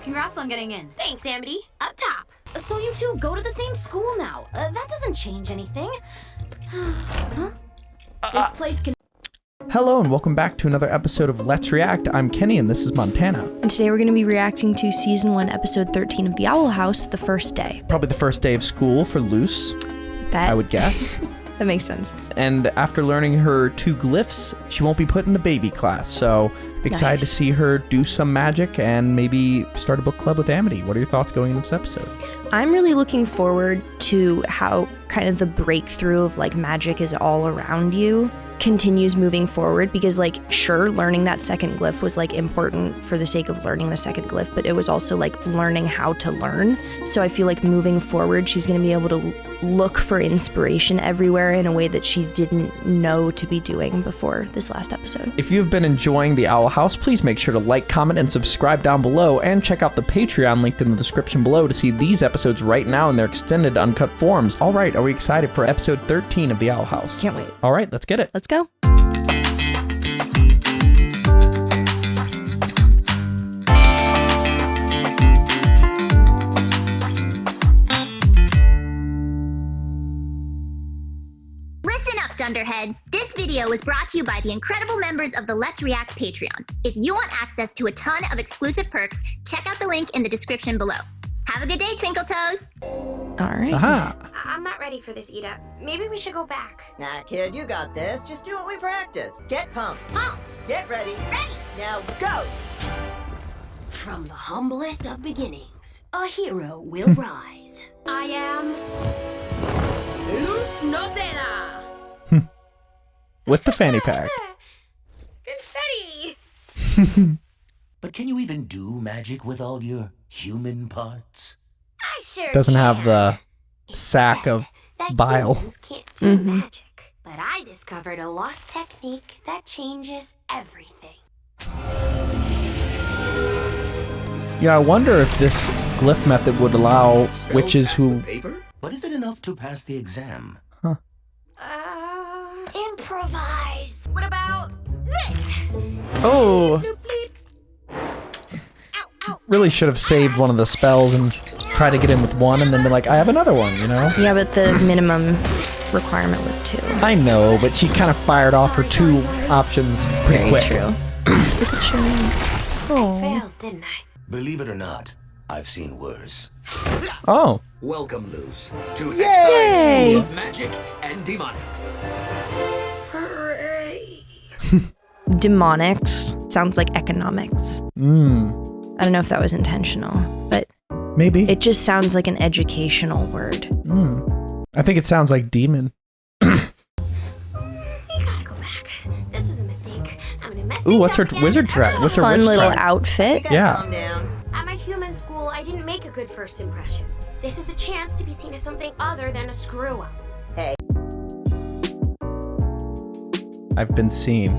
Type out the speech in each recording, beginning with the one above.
Congrats on getting in. Thanks, Amity. Up top. So you two go to the same school now. That doesn't change anything. Huh? This place can... Hello and welcome back to another episode of Let's React. I'm Kenny and this is Montana. And today we're going to be reacting to Season 1, Episode 13 of The Owl House, The First Day. Probably the first day of school for Luz, I would guess. That makes sense. And after learning her 2 glyphs, she won't be put in the baby class. So excited to see her do some magic and maybe start a book club with Amity. What are your thoughts going into this episode? I'm really looking forward to how kind of the breakthrough of like magic is all around you continues moving forward, because like sure, learning that second glyph was like important for the sake of learning the second glyph, but it was also like learning how to learn. So I feel like moving forward she's going to be able to look for inspiration everywhere in a way that she didn't know to be doing before this last episode. If you've been enjoying The Owl House, please make sure to like, comment, and subscribe down below, and check out the Patreon linked in the description below to see these episodes right now in their extended uncut forms. All right, are we excited for episode 13 of The Owl House? Can't wait. All right, let's get it. Let's go. Dunderheads, this video was brought to you by the incredible members of the Let's React Patreon. If you want access to a ton of exclusive perks, check out the link in the description below. Have a good day, Twinkle Toes! All right. Aha. I'm not ready for this, Ida. Maybe we should go back. Nah, kid, you got this. Just do what we practice. Get pumped. Pumped! Get ready. Ready! Now go! From the humblest of beginnings, a hero will rise. I am... Luz no Seda! With the fanny pack. Confetti! But can you even do magic with all your human parts? I sure Doesn't can. have the sack of That bile. humans can't do magic, but I discovered a lost technique that changes everything. Yeah, I wonder if this glyph method would allow witches who... Paper? But is it enough to pass the exam? Improvise. What about this? Oh, Bloop, bleep. Ow, ow. really should have saved one of the spells and try to get in with one and then be like, I have another one, you know? Yeah, but the minimum requirement was 2. I know, but she kind of fired off her 2 options pretty Very quick. true. Look at you. I failed, didn't I? Believe it or not, I've seen worse. Oh, Welcome, Luz, to Yay! Hexside School of Magic and Demonics. Hooray! Demonics sounds like economics. I don't know if that was intentional, but maybe. it just sounds like an educational word. I think it sounds like demon. You gotta go back. This was a mistake. I'm gonna mess Ooh, things what's her up again. wizard trap? What's her Fun witch little trap? outfit. You gotta Yeah. calm down. At my human school, I didn't make a good first impression. This is a chance to be seen as something other than a screw-up. I've been seen.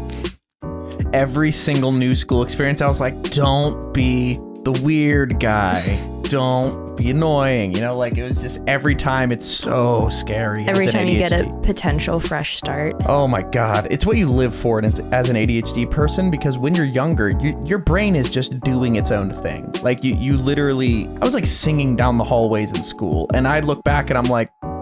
Every single new school experience, I was like, don't be the weird guy. Don't be annoying. You know, like it was just every time it's so scary. Every as an time you get a ADHD. potential fresh start. Oh my God. It's what you live for as an ADHD person, because when you're younger, your brain is just doing its own thing. Like you literally, I was like singing down the hallways in school and I look back and I'm like, what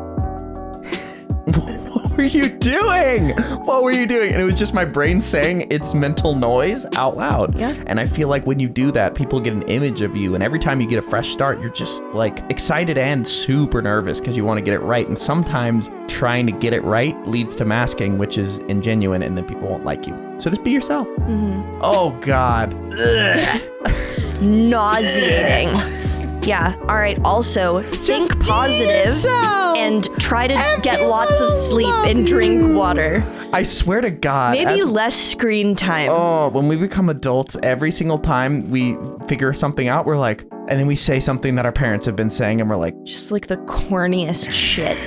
were you doing? What were you doing? And it was just my brain saying its mental noise out loud. Yeah. And I feel like when you do that, people get an image of you. And every time you get a fresh start, you're just like excited and super nervous because you want to get it right. And sometimes trying to get it right leads to masking, which is ingenuine, and then people won't like you. So just be yourself. Oh God. Ugh. Nauseating. Yeah. All right. Also, think positive and try to get lots of sleep and drink water. I swear to God. Maybe less screen time. Oh, when we become adults, every single time we figure something out, we're like, and then we say something that our parents have been saying, and we're like, Just like the corniest shit.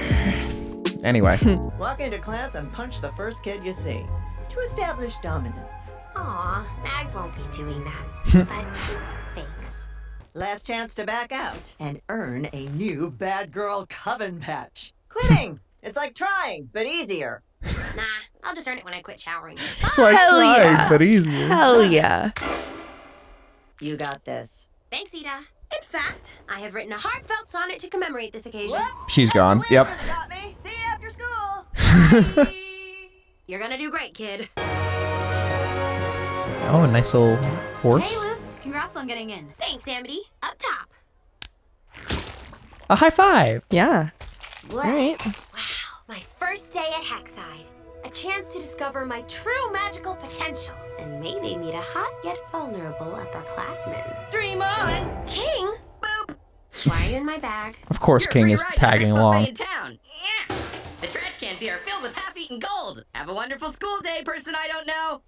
anyway. Walk into class and punch the first kid you see to establish dominance. Aw, I won't be doing that. But thanks. Last chance to back out and earn a new bad girl coven patch. Quitting! It's like trying, but easier. Nah, I'll just earn it when I quit showering. It's like Hell trying, yeah. but easier. Hell yeah. You got this. Thanks, Ida. In fact, I have written a heartfelt sonnet to commemorate this occasion. Whoops. She's gone. That's the Yep. wind just got me. See you after school. Bye. You're gonna do great, kid. Oh, a nice little horse. Hey, Luz. Congrats on getting in. Thanks, Amity. Up top. A high five. Yeah. Wow. All right. Wow, my first day at Hexside. A chance to discover my true magical potential and maybe meet a hot yet vulnerable upperclassman. Dream on. King? Boop. Why are you in my bag? Of course, King is tagging along. In town. Yeah. The trash cans here are filled with half-eaten gold. Have a wonderful school day, person I don't know.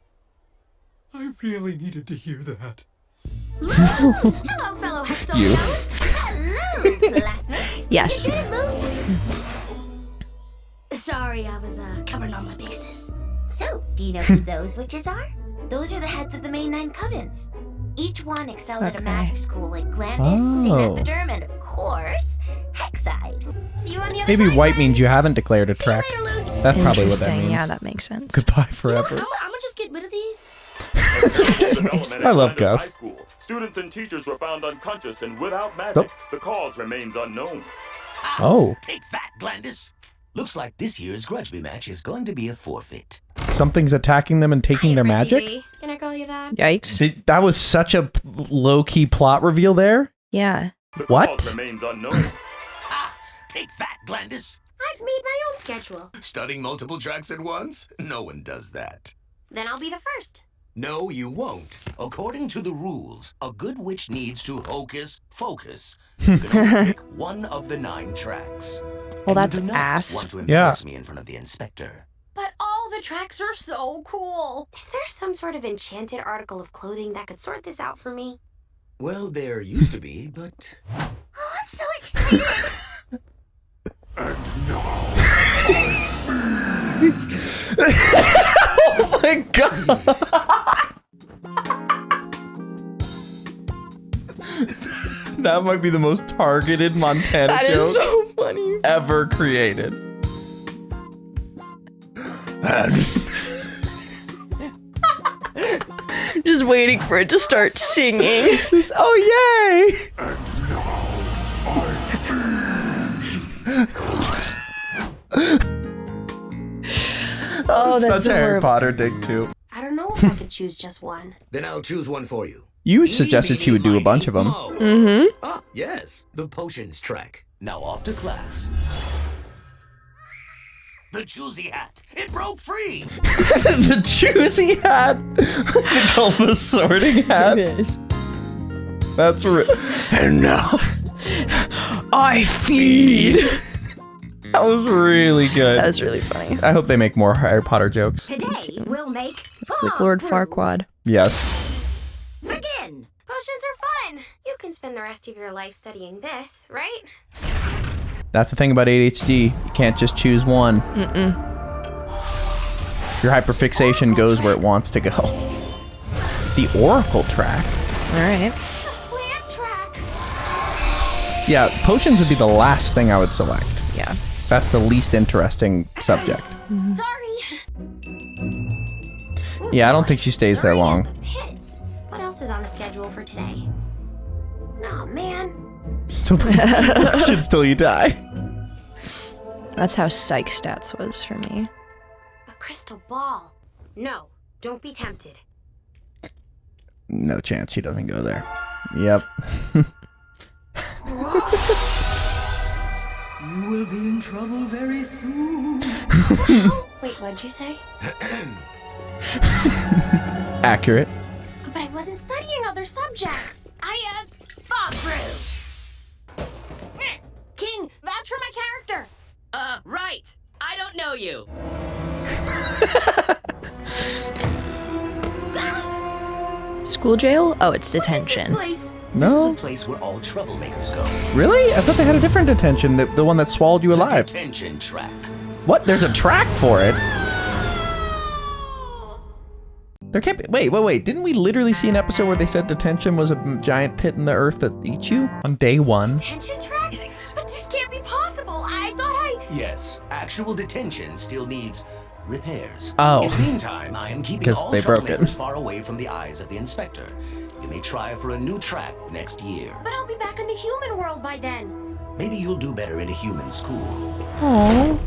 I really needed to hear that. Hello, fellow You. Hexophils. Hello, classmate. Yes. You did it, Luz. Sorry, I was covering all my bases. So, do you know who those witches are? Those are the heads of the main 9 covens. Each one excelled at a Okay. magic school like Glandis, St. Oh. Epiderm, and of course, Hexside. See you on the other Maybe side, white friends. means you haven't declared a See you track. later, Luz. That's probably what that Interesting. means. Yeah, that makes sense. Goodbye forever. I'm gonna just get rid of these. Seriously. I love Glandis Gus. High School. Students and teachers were found unconscious and without magic. Oh. The cause remains unknown. Oh, Take that, Glandis. Looks like this year's grudge match is going to be a forfeit. something's attacking them and taking their magic? TV. Can I call you that? Yikes. That was such a low-key plot reveal there. Yeah. The What? cause remains unknown. Ah, take that, Glandis. I've made my own schedule. Studying multiple tracks at once? No one does that. Then I'll be the first. No, you won't. According to the rules, a good witch needs to hocus focus. You can only pick one of the 9 tracks. Well, And that's you do not ass. want to Yeah. embarrass me in front of the inspector. But all the tracks are so cool. Is there some sort of enchanted article of clothing that could sort this out for me? Well, there used to be, but Oh, I'm so excited. Oh my god! That might be the most targeted Montana That joke is so funny. ever created. Just waiting for it to start singing. Oh yay! Oh, that's Such a Harry adorable. Potter dig too. I don't know if I could choose just one. then I'll choose one for you. You suggested she would do a bunch of them. Mm-hmm. Ah, yes, the potions track. Now off to class. The choosy hat. It broke free. The choosy hat. What's it called? The sorting hat. That's and now I feed. That was really good. That was really funny. I hope they make more Harry Potter jokes. Today, we'll make Like Lord fog rules. Oh. Farquaad. Yes. Begin. Potions are fun. You can spend the rest of your life studying this, right? That's the thing about ADHD. You can't just choose one. Your hyperfixation goes where it wants to go. The Oracle track. All right. Plant track. Yeah, potions would be the last thing I would select. Yeah. That's the least interesting subject. Sorry. Yeah, I don't think she stays there Sorry, long. the pits. What else is on the schedule for today? Oh man. Still questions till you die. That's how psych stats was for me. A crystal ball. No, don't be tempted. No chance she doesn't go there. Yep. You will be in trouble very soon. Wait, what'd you say? Accurate. But I wasn't studying other subjects. I, fought through. King, vouch for my character. Right. I don't know you. School jail? Oh, it's What is detention. this place? This is No? a place where all troublemakers go. Really? I thought they had a different detention, the one that swallowed you The alive. detention track. What? There's a track for it? There can't be. Wait. Didn't we literally see an episode where they said detention was a giant pit in the earth that eats you on day 1? Detention track? But this can't be possible. I thought I... Yes, actual detention still needs repairs. Oh. In the meantime, I am keeping 'Cause all they broke it. troublemakers far away from the eyes of the inspector. You may try for a new track next year. But I'll be back in the human world by then. Maybe you'll do better in a human school. Oh.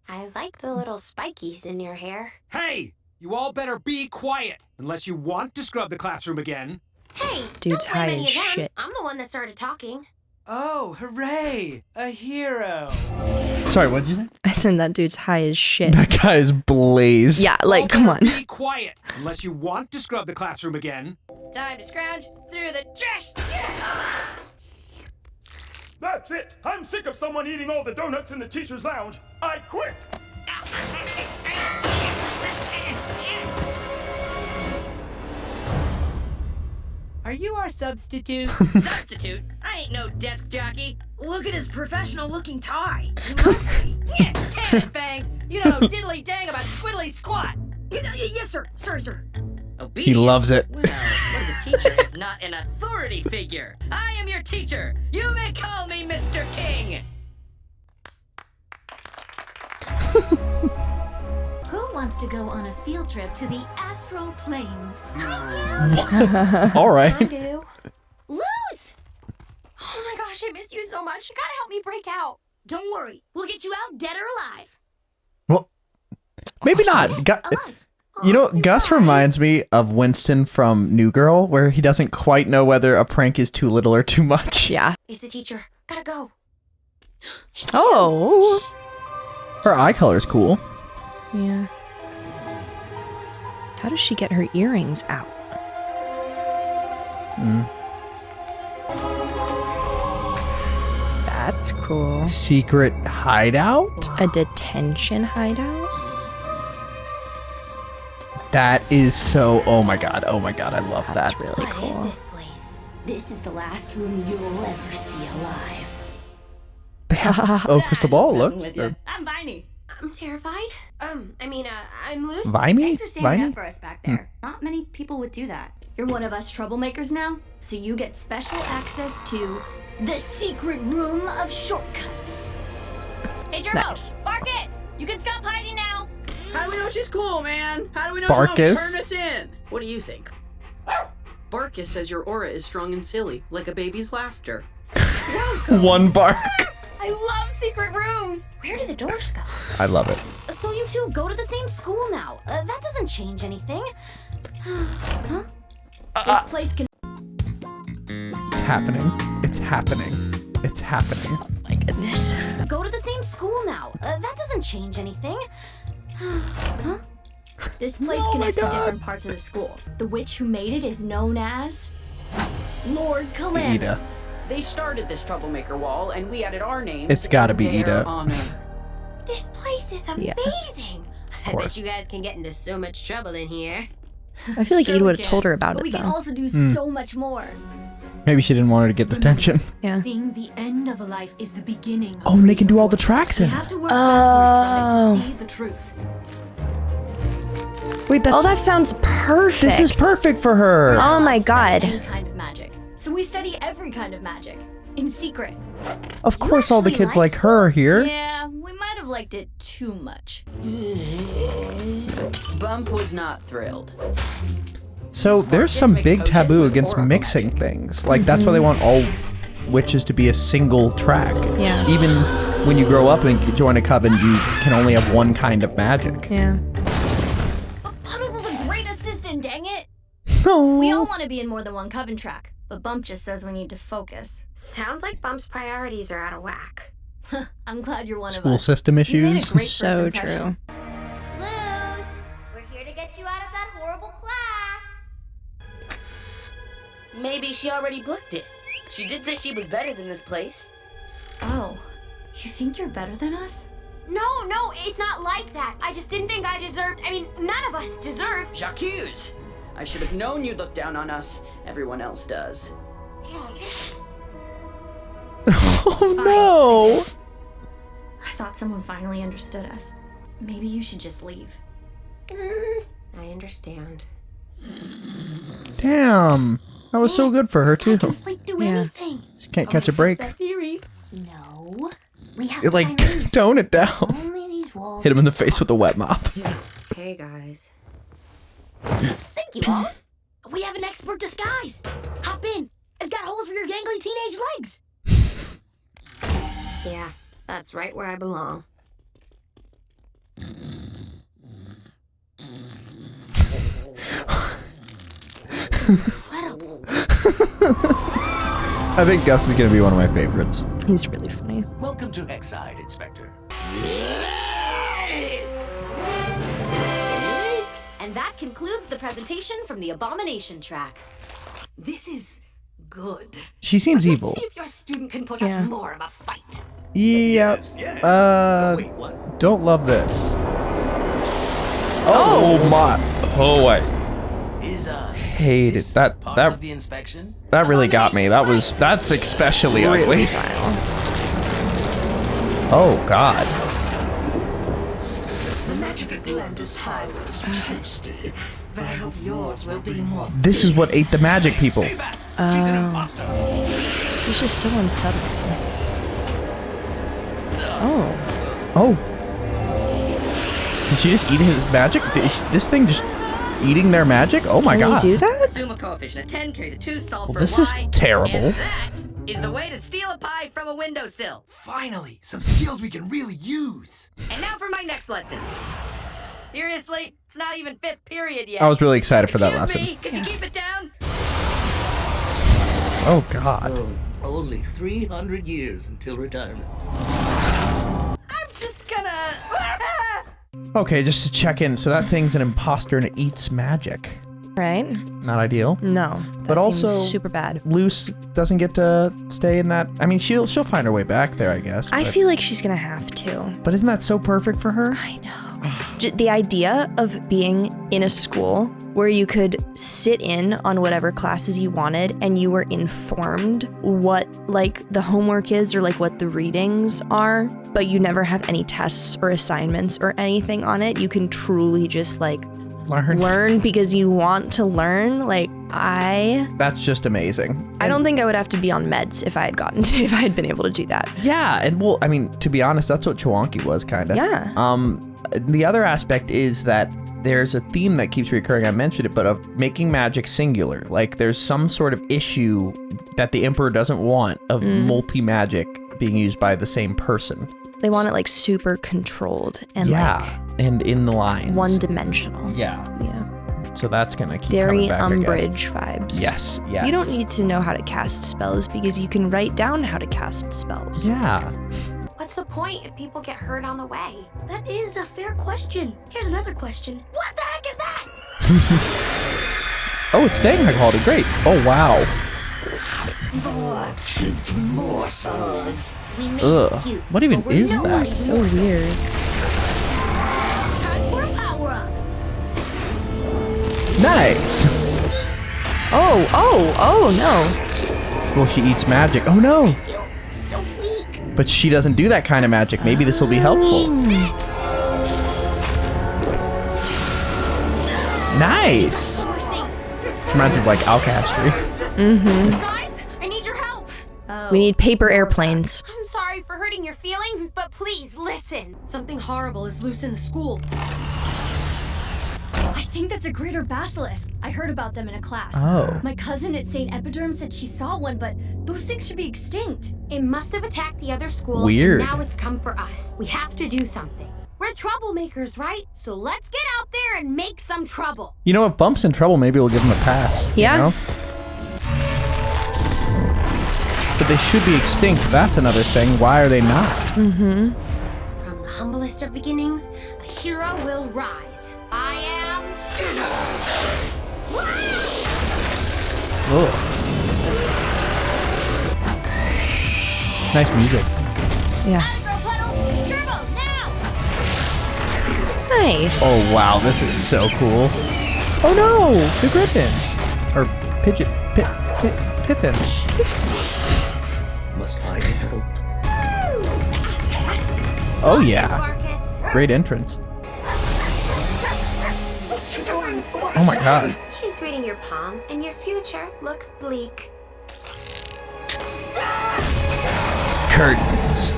I like the little spikies in your hair. Hey! You all better be quiet, unless you want to scrub the classroom again. Hey, Dude's don't blame high any as of them. shit. I'm the one that started talking. Oh, hooray! A hero! Sorry, what did you say? I said that dude's high as shit. That guy is blazed. Yeah, like, All come better on. Be quiet, unless you want to scrub the classroom again. Time to scrounge through the trash. That's it! I'm sick of someone eating all the donuts in the teacher's lounge. I quit! Are you our substitute? Substitute? I ain't no desk jockey. Look at his professional-looking tie. He must be. Yeah, damn it, Fangs. You don't know diddly dang about squiddly squat. Yes, sir. Sorry, sir. Obedience? He loves it. Well, what is a teacher if not an authority figure? I am your teacher. You may call me Mr. King. Who wants to go on a field trip to the astral planes? All right. I do. Luz! Oh my gosh, I missed you so much. You gotta help me break out. Don't worry, we'll get you out dead or alive. Well, maybe not. Alive. You know, Gus reminds me of Winston from New Girl, where he doesn't quite know whether a prank is too little or too much. Yeah. It's the teacher. Gotta go. Oh. Her eye color's cool. Yeah. How does she get her earrings out? That's cool. Secret hideout? A detention hideout? That is so... Oh my god, I love That's that. really What cool. is this place? This is the last room you'll ever see alive. They have... Oh, Crystal Ball, look. I'm Viney. I'm terrified. I'm Luz. Vimey? Thanks for standing Vimey? up for us back there. Not many people would do that. You're one of us troublemakers now, so you get special access to the secret room of shortcuts. Hey, Gerbo. Nice. Barkus! You can stop hiding now. How do we know she's cool, man? How do we know Barkus? she won't turn us in? What do you think? Barkus says your aura is strong and silly, like a baby's laughter. One bark. I love secret rooms. Where did the doors go? I love it. So you two go to the same school now. That doesn't change anything. Huh? This place can. It's happening. It's happening. It's happening. My goodness. Go to the same school now. That doesn't change anything. Huh? This place connects to different parts of the school. The witch who made it is known as Lord Calamity. Ida. They started this troublemaker wall, and we added our names. It's gotta in be their Ida. honor. This place is amazing. I course. bet you guys can get into so much trouble in here. I feel like Sure Ida we would have can, told her about but we it, can though. also do so much more. Maybe she didn't want her to get detention. Yeah. Seeing the end of a life is the beginning of Oh, and they can do all the tracks You in have it. to work backwards from Oh. it to see the truth. Wait, that's... Oh, that sounds perfect. This is perfect for her. Oh my Any god. kind of magic. So we study every kind of magic in secret. Of course all the actually kids like like her are here. Yeah, we might have liked it too much. Bump was not thrilled. So there's This some makes big potions taboo with against oracle mixing magic. things. Like that's why they want all witches to be a single track. Yeah. Even when you grow up and join a coven, you can only have one kind of magic. Yeah. But Puddles is a great assistant, dang it! Oh. We all want to be in more than one coven track, but Bump just says we need to focus. Sounds like Bump's priorities are out of whack. I'm glad you're one School of us. system You made a issues. great first So impression. true. Luz, we're here to get you out of that horrible class. Maybe she already booked it. She did say she was better than this place. Oh, you think you're better than us? No, it's not like that. I just didn't think I deserved. I mean, none of us deserve. J'accuse! I should have known you'd look down on us. Everyone else does. Oh no. I thought someone finally understood us. Maybe you should just leave. I understand. Damn. That was so good for her too. Just like do Yeah. anything. She can't catch a break. That theory. No, we have It, to like find Luz. tone it down. Only these walls. Hit him in the face with a wet mop. Hey, guys. Thank you, Walls. We have an expert disguise. Hop in. It's got holes for your gangly teenage legs. Yeah, that's right where I belong. Incredible. I think Gus is gonna be one of my favorites. He's really funny. Welcome to Hexside, Inspector. And that concludes the presentation from the Abomination track. This is good. She seems evil. Let's see if your student can put Yeah. up more of a fight. Yep. Yes. Oh, wait, what? Don't love this. Oh my. Oh, I Is hated this that. part That of the inspection? that really got me. That's especially ugly. Oh God. The magic blend is highways tasty, but I hope yours will be more. This is what ate the magic people. Stay back. She's an imposter. This is just so unsettling. Oh. Oh. Did she just eat his magic? This thing just eating their magic? Oh my Can God. you do that? Assume a coefficient of 10, carry the 2, solve Well, for this is y, terrible. And that is the way to steal a pie from a windowsill. Finally, some skills we can really use. And now for my next lesson. Seriously, it's not even 5th period yet. I was really excited for that Excuse lesson. me, could you keep it down? Oh God. Oh, only 300 years until retirement. I'm just gonna... Okay, just to check in. So that thing's an imposter and it eats magic. Right? Not ideal. No. But that also seems super bad. Luce doesn't get to stay in that. I mean, she'll find her way back there, I guess. I but- feel like she's gonna have to. But isn't that so perfect for her? I know. The idea of being in a school where you could sit in on whatever classes you wanted and you were informed what like the homework is or like what the readings are, but you never have any tests or assignments or anything on it. You can truly just like learn because you want to learn. Like That's just amazing. I don't think I would have to be on meds if I had if I had been able to do that. Yeah, and well, I mean, to be honest, that's what Chwanki was kind of. Yeah. The other aspect is that there's a theme that keeps recurring. I mentioned it, but of making magic singular. Like there's some sort of issue that the Emperor doesn't want of multi-magic being used by the same person. They want it like super controlled and and in the lines. one-dimensional. Yeah. Yeah. So that's gonna keep Very coming back, I guess. Umbridge vibes. Yes, yes. You don't need to know how to cast spells because you can write down how to cast spells. Yeah. What's the point if people get hurt on the way? That is a fair question. Here's another question. What the heck is that? Oh, it's staying high quality. Great. Oh, wow. More cute morsels. We made Ugh. it cute. What even but we're is no that? more So weird. Time for a power up. Nice. Oh no. Well, she eats magic. Oh, no. I feel so weak. But she doesn't do that kind of magic. Maybe this will be helpful. Nice. So we're safe. Reminds me of like alchemy. Guys, I need your help. We need paper airplanes. I'm sorry for hurting your feelings, but please listen. Something horrible is loose in the school. I think that's a greater basilisk. I heard about them in a class. Oh. My cousin at St. Epiderm said she saw one, but those things should be extinct. It must have attacked the other schools. Weird. And now it's come for us. We have to do something. We're troublemakers, right? So let's get out there and make some trouble. You know, if Bump's in trouble, maybe we'll give him a pass. Yeah. You know? But they should be extinct. That's another thing. Why are they not? From the humblest of beginnings, a hero will rise. I am... Ugh. Nice music. Yeah. Turbo, now! Nice. Oh, wow. This is so cool. Oh, no. The Griffin. Or Pigeon. Pippin. Must find help. Oh, yeah. Marcus. Great entrance. What's she doing? Oh, my God. He's reading your palm, and your future looks bleak. Curtains.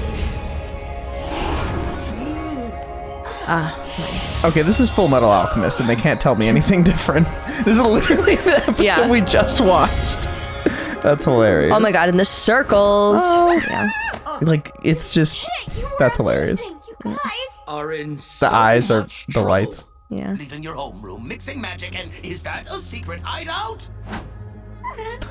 Nice. Okay, this is Fullmetal Alchemist, and they can't tell me anything different. This is literally the episode we just watched. That's hilarious. Oh my god, in the circles. Oh. Yeah. Like, it's just, that's hilarious. Are in The eyes are the lights. Yeah. Leaving your homeroom, mixing magic, and is that a secret hideout?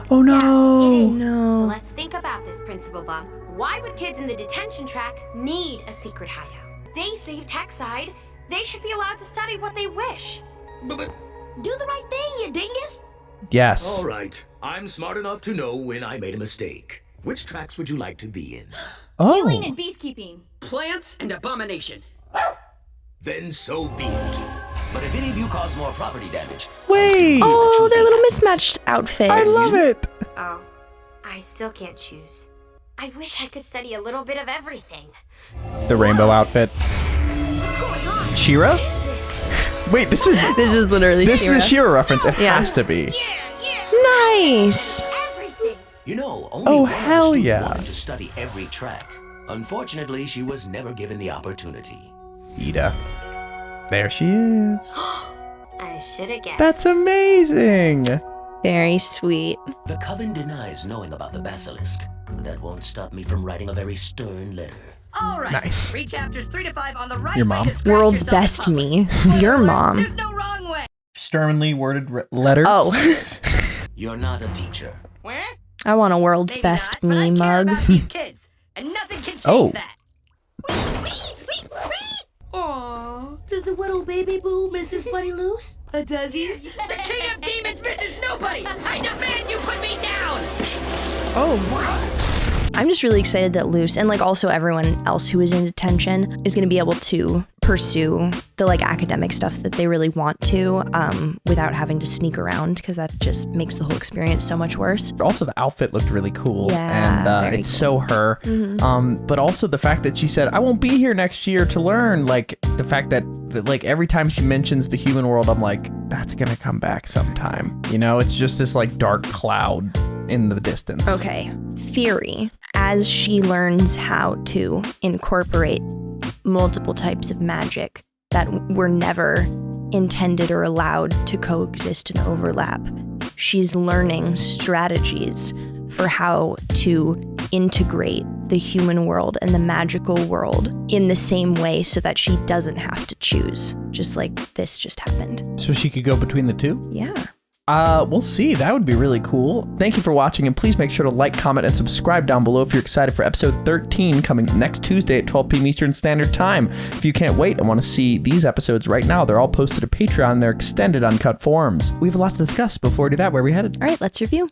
Oh no. It is. No. But let's think about this, Principal Bump. Why would kids in the detention track need a secret hideout? They saved Hexside. They should be allowed to study what they wish. But Do the right thing, you dingus. Yes. all right, I'm smart enough to know when I made a mistake. Which tracks would you like to be in? Healing Oh. and peacekeeping. Plants and abomination. Then so be it. But if any of you cause more property damage, Wait. Oh, their little mismatched outfits. I love it. Oh, I still can't choose. I wish I could study a little bit of everything. The rainbow outfit. What's going on? Shira? What is this? Wait, this is literally this is a Shira reference. It Yeah. has to be. Nice. Everything. you know, only one hell other student yeah. wanted to study every track. Unfortunately, she was never given the opportunity. Ida. There she is. I should have guessed. That's amazing. Very sweet. The Coven denies knowing about the basilisk, but that won't stop me from writing a very stern letter. All right. Nice. Read chapters 3 to 5 on the right Your way mom? to scratch World's yourself in best public. me. Spoiler Your alert, mom. There's no wrong way. Sternly worded letters. Oh, You're not a teacher. Where? I want a world's Maybe best not, but I me care mug. about these kids, and nothing can change Oh. that. Aww. Does the little baby boo miss his buddy Loose? Does he? The king of demons misses nobody. I demand you put me down. I'm just really excited that Luce and like also everyone else who is in detention is going to be able to pursue the like academic stuff that they really want to without having to sneak around, because that just makes the whole experience so much worse. Also, the outfit looked really cool, Yeah, and very it's so her. But also the fact that she said, "I won't be here next year to learn." Like the fact that like every time she mentions the human world, I'm like, that's gonna come back sometime. You know, it's just this like dark cloud in the distance. Okay, theory. As she learns how to incorporate multiple types of magic that were never intended or allowed to coexist and overlap, she's learning strategies for how to integrate the human world and the magical world in the same way so that she doesn't have to choose, just like this just happened. So she could go between the two? Yeah. We'll see. That would be really cool. Thank you for watching, and please make sure to like, comment, and subscribe down below if you're excited for episode 13 coming next Tuesday at 12 p.m. Eastern Standard Time. If you can't wait and want to see these episodes right now, they're all posted to Patreon. They're extended uncut forms. We have a lot to discuss. Before we do that, where are we headed? All right, let's review.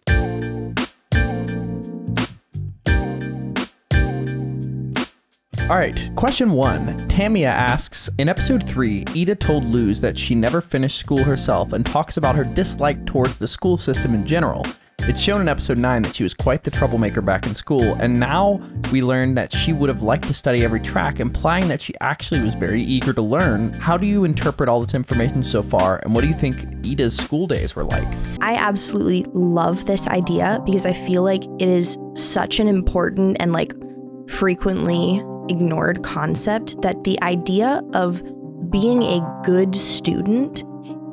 All right, question 1. Tamia asks, in episode 3, Ida told Luz that she never finished school herself and talks about her dislike towards the school system in general. It's shown in episode 9 that she was quite the troublemaker back in school, and now we learn that she would have liked to study every track, implying that she actually was very eager to learn. How do you interpret all this information so far, and what do you think Ida's school days were like? I absolutely love this idea because I feel like it is such an important and like frequently ignored concept that the idea of being a good student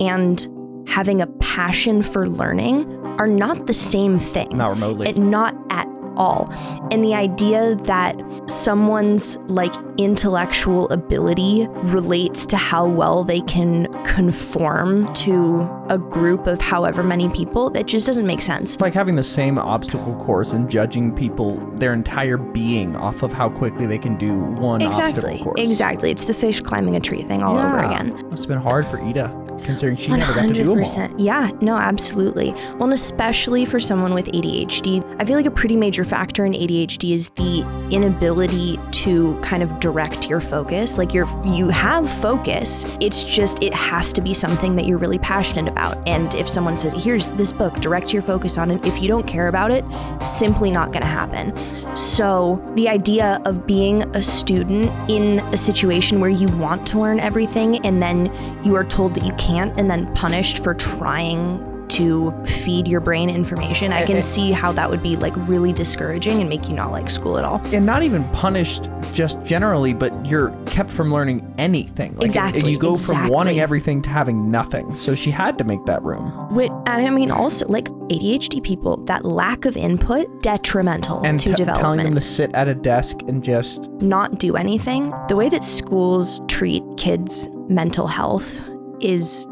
and having a passion for learning are not the same thing. Not remotely. And not at all. And the idea that someone's like intellectual ability relates to how well they can conform to a group of however many people, that just doesn't make sense. It's like having the same obstacle course and judging people, their entire being, off of how quickly they can do one obstacle course. Exactly. It's the fish climbing a tree thing all over again. Must have been hard for Ida, considering she never got to do them all. 100%. Yeah, no, absolutely. Well, and especially for someone with ADHD, I feel like a pretty major factor in ADHD is the inability to kind of direct your focus. Like you have focus, it's just it has to be something that you're really passionate about. And if someone says, here's this book, direct your focus on it, if you don't care about it, simply not gonna happen. So the idea of being a student in a situation where you want to learn everything and then you are told that you can't and then punished for trying to feed your brain information, I can see how that would be like really discouraging and make you not like school at all. And not even punished just generally, but you're kept from learning anything. Like Exactly. You go from wanting everything to having nothing. So she had to make that room. And I mean, also like ADHD people, that lack of input, detrimental And to development. telling them to sit at a desk and just not do anything. The way that schools treat kids' mental health is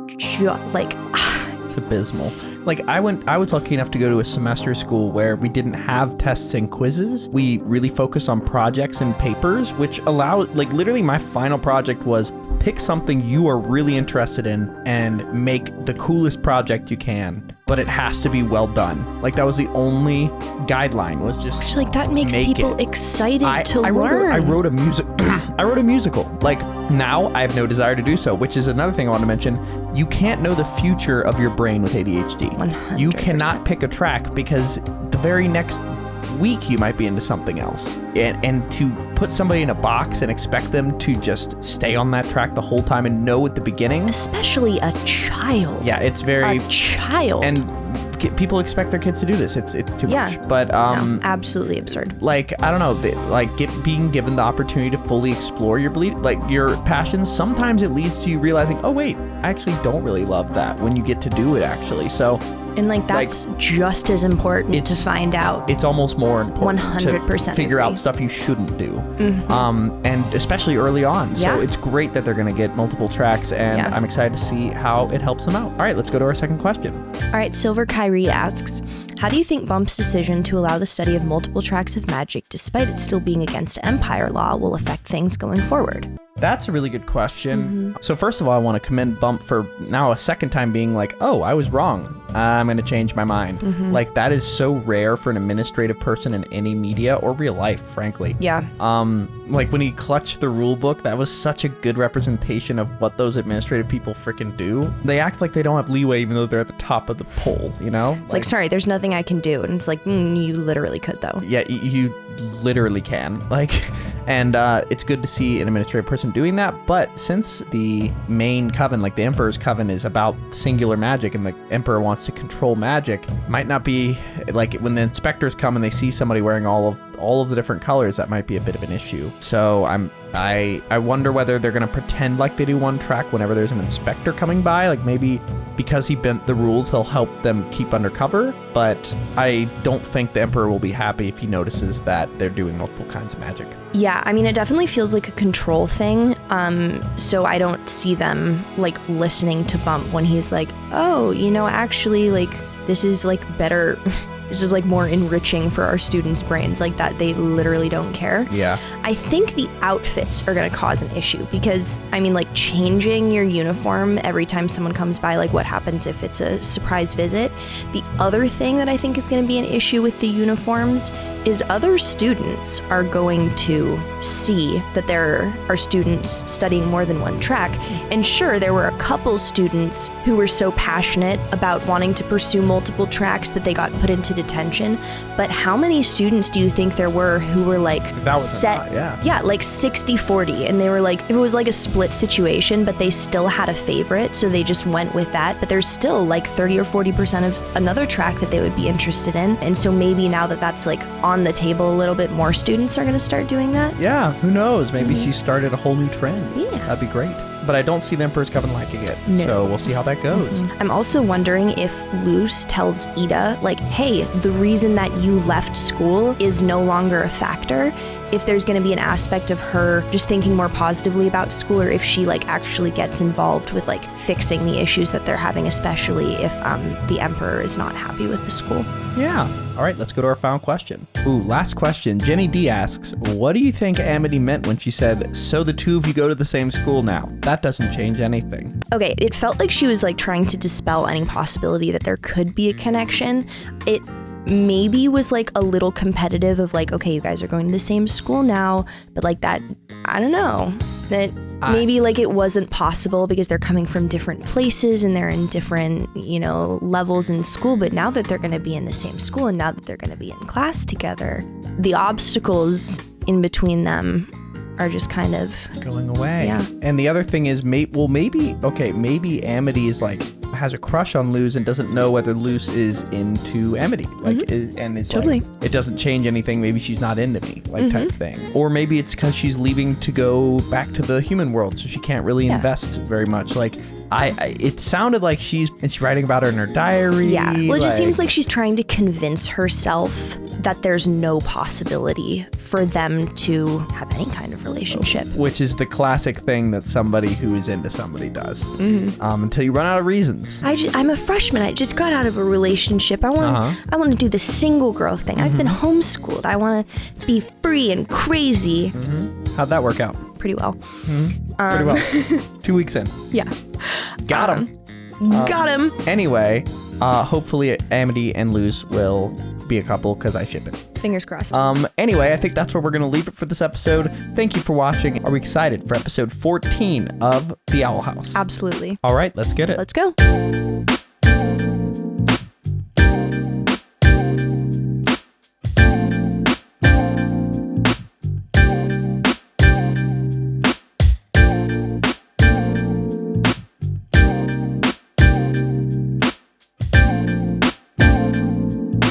like it's abysmal. Like I was lucky enough to go to a semester school where we didn't have tests and quizzes. We really focused on projects and papers, which allowed, like literally my final project was pick something you are really interested in and make the coolest project you can, but it has to be well done. Like that was the only guideline, was just like that makes people excited to learn. I wrote a music I wrote a musical. Like now I have no desire to do so, which is another thing I want to mention. You can't know the future of your brain with ADHD. 100%. You cannot pick a track because the very next week you might be into something else. And to put somebody in a box and expect them to just stay on that track the whole time and know at the beginning. Especially a child. Yeah, it's very... A child. And people expect their kids to do this. It's too much. But no, absolutely absurd. Like, I don't know, being given the opportunity to fully explore your belief, like your passions, sometimes it leads to you realizing, oh wait, I actually don't really love that when you get to do it actually. So and like that's just as important to find out. It's almost more important 100% to figure out stuff you shouldn't do. And especially early on. So it's great that they're going to get multiple tracks, and I'm excited to see how it helps them out. All right, let's go to our second question. All right, Silver Kyrie asks, how do you think Bump's decision to allow the study of multiple tracks of magic, despite it still being against Empire law, will affect things going forward? That's a really good question. So first of all, I want to commend Bump for now a second time being like, oh, I was wrong. I'm going to change my mind. Like that is so rare for an administrative person in any media or real life, frankly. Yeah. Like when he clutched the rule book, that was such a good representation of what those administrative people freaking do. They act like they don't have leeway even though they're at the top of the poll, you know? It's like sorry, there's nothing I can do. And it's like, you literally could though. Yeah, you literally can. Like, and it's good to see an administrative person doing that. But since the main coven, like the Emperor's coven, is about singular magic and the Emperor wants to control magic, might not be like when the inspectors come and they see somebody wearing all of the different colors, that might be a bit of an issue. So I wonder whether they're going to pretend like they do one track whenever there's an inspector coming by. Like maybe because he bent the rules, he'll help them keep undercover. But I don't think the Emperor will be happy if he notices that they're doing multiple kinds of magic. Yeah, I mean, it definitely feels like a control thing. So I don't see them like listening to Bump when he's like, oh, actually, like this is like better. This is like more enriching for our students' brains, like that they literally don't care. Yeah. I think the outfits are going to cause an issue because, I mean, like changing your uniform every time someone comes by, like what happens if it's a surprise visit? The other thing that I think is going to be an issue with the uniforms is other students are going to see that there are students studying more than one track. And sure, there were a couple students who were so passionate about wanting to pursue multiple tracks that they got put into detention, but how many students do you think there were who were like set, like 60-40, and they were like, if it was like a split situation, but they still had a favorite, so they just went with that, but there's still like 30 or 40% of another track that they would be interested in, and so maybe now that that's like on the table a little bit, more students are going to start doing that. Yeah, who knows? Maybe she started a whole new trend. Yeah. That'd be great. But I don't see the Emperor's Coven liking it. No. So we'll see how that goes. I'm also wondering if Luz tells Ida, like, hey, the reason that you left school is no longer a factor. If there's going to be an aspect of her just thinking more positively about school, or if she like actually gets involved with like fixing the issues that they're having, especially if the Emperor is not happy with the school. Yeah. All right, let's go to our final question. Ooh, last question. Jenny D asks, what do you think Amity meant when she said, so the two of you go to the same school now? That doesn't change anything. Okay, it felt like she was like trying to dispel any possibility that there could be a connection. It maybe was like a little competitive of like, okay, you guys are going to the same school now, but like that, I don't know, that maybe like it wasn't possible because they're coming from different places and they're in different, levels in school, but now that they're going to be in the same school and now that they're going to be in class together, the obstacles in between them are just kind of going away. Yeah. And the other thing is, maybe Amity is like has a crush on Luz and doesn't know whether Luz is into Amity. Like, and it's Totally. like, it doesn't change anything. Maybe she's not into me, like type thing. Or maybe it's because she's leaving to go back to the human world, so she can't really invest very much. Like, it sounded like she's writing about her in her diary. Yeah. Well, it just seems like she's trying to convince herself that there's no possibility for them to have any kind of relationship. Which is the classic thing that somebody who is into somebody does. Until you run out of reasons. I'm a freshman. I just got out of a relationship. I want to do the single girl thing. I've been homeschooled. I want to be free and crazy. How'd that work out? Pretty well. Pretty well. 2 weeks in. Yeah. Got him. Got him. Anyway, hopefully Amity and Luz will be a couple because I ship it. Fingers crossed. Anyway, I think that's where we're going to leave it for this episode. Thank you for watching. Are we excited for episode 14 of The Owl House? Absolutely. All right, let's get it. Let's go.